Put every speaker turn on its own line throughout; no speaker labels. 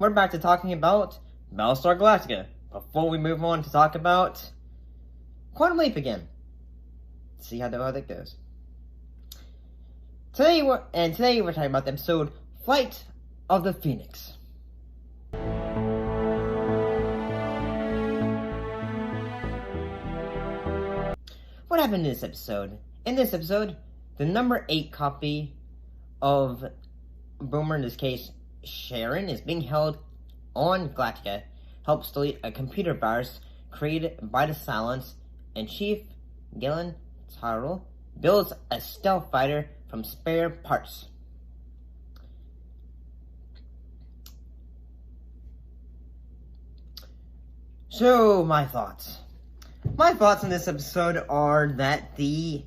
we're back to talking about Battlestar Galactica. Before we move on to talk about Quantum Leap again. See how that goes. Today we're talking about the episode Flight of the Pheonix. What happened in this episode? In this episode, the number 8 copy of Boomer, in this case Sharon, is being held on Galactica, helps delete a computer virus created by the Cyclons, and Chief Gillen Tyrell builds a stealth fighter from spare parts. So, my thoughts. My thoughts on this episode are that the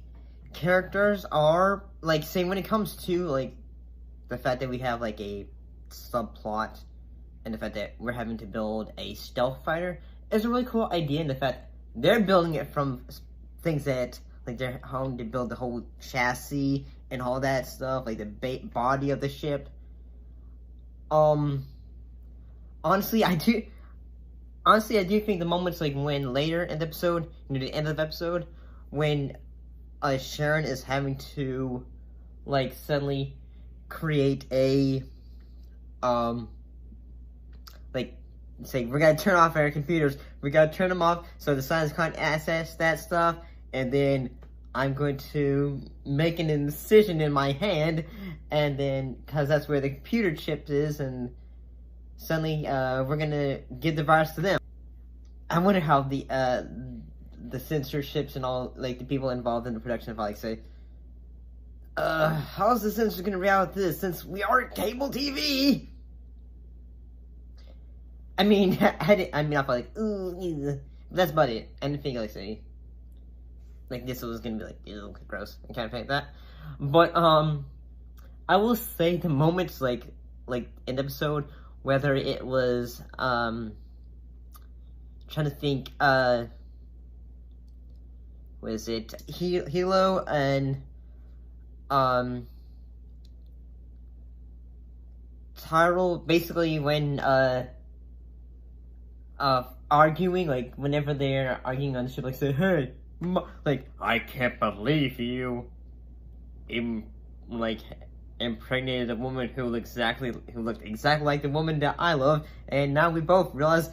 characters are, like, say, when it comes to, like, the fact that we have, like, a subplot, and the fact that we're having to build a stealth fighter is a really cool idea, and the fact they're building it from things that, like, they're having to build the whole chassis and all that stuff, like the body of the ship. Honestly, I do think the moments, like, when later in the episode, near the end of the episode, when Sharon is having to, like, suddenly create a, like, say, we gotta turn off our computers, we gotta turn them off so the Cyclons can't access that stuff, and then I'm going to make an incision in my hand, and then, because that's where the computer chip is, and suddenly, we're gonna give the virus to them. I wonder how the censorships and all, like, the people involved in the production of, like, say, how's the censor gonna react with this, since we aren't cable TV? I mean, I felt like, ooh, that's about it. I didn't think, like, say, like, this was gonna be, like, ew, gross, and kind of like that. But, I will say the moments, like, in the episode, whether it was, trying to think, was it Hilo and, Tyrell, basically when, arguing, like, whenever they're arguing on the ship, like, say, hey, like, I can't believe you, impregnated a woman who looked exactly like the woman that I love, and now we both realize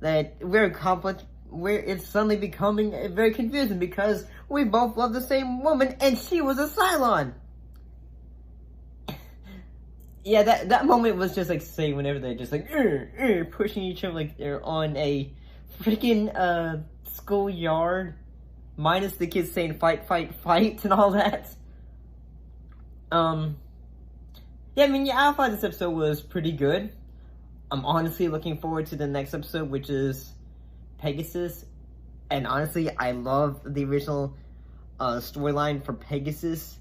that it's suddenly becoming very confusing because we both love the same woman, and she was a Cylon. Yeah, that moment was just, like, say, whenever they're just, like, pushing each other, like, they're on a freaking, schoolyard, minus the kids saying fight, fight, fight, and all that. Yeah, I mean, yeah, I thought this episode was pretty good. I'm honestly looking forward to the next episode, which is Pegasus. And honestly, I love the original storyline for Pegasus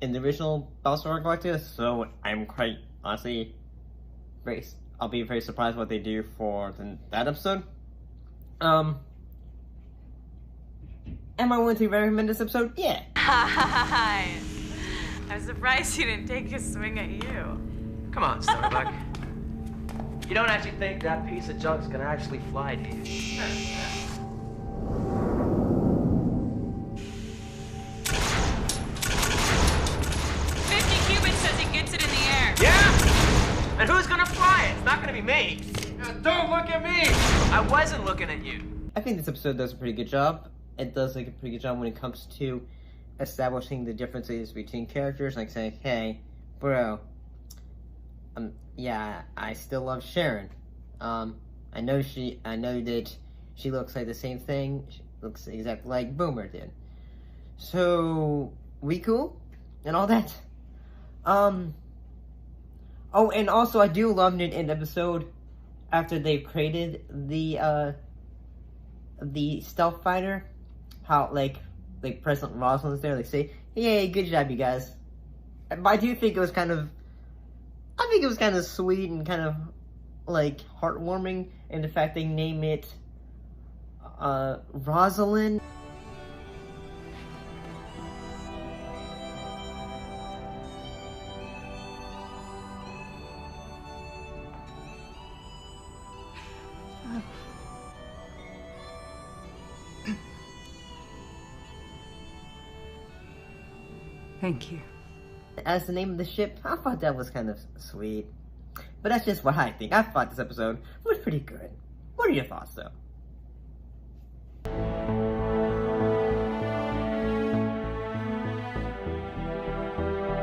in the original Battlestar Galactica, so I'm quite, honestly, I'll be very surprised what they do for that episode. Am I willing to recommend this episode? Yeah.
Hi. I'm surprised he didn't take a swing at you.
Come on, Starbuck. You don't actually think that piece of junk's gonna actually fly, do you?
50 Cubits says he gets it in the air.
Yeah? And who's gonna fly it? It's not gonna be me. Don't look at me! I wasn't looking at you.
I think this episode does a pretty good job. It does, like, a pretty good job when it comes to establishing the differences between characters, like saying, hey, bro, yeah, I still love Sharon. I know that she looks like the same thing. She looks exactly like Boomer did. So, we cool? And all that? Oh, and also, I do love it in the episode, after they've created the stealth fighter, how, like President Rosalind's there, they say, yay, good job, you guys. But I do think it was kind of sweet and kind of, like, heartwarming in the fact they name it, Rosalind.
Thank you.
as the name of the ship, I thought that was kind of sweet. But that's just what I think. I thought this episode was pretty good. What are your thoughts, though?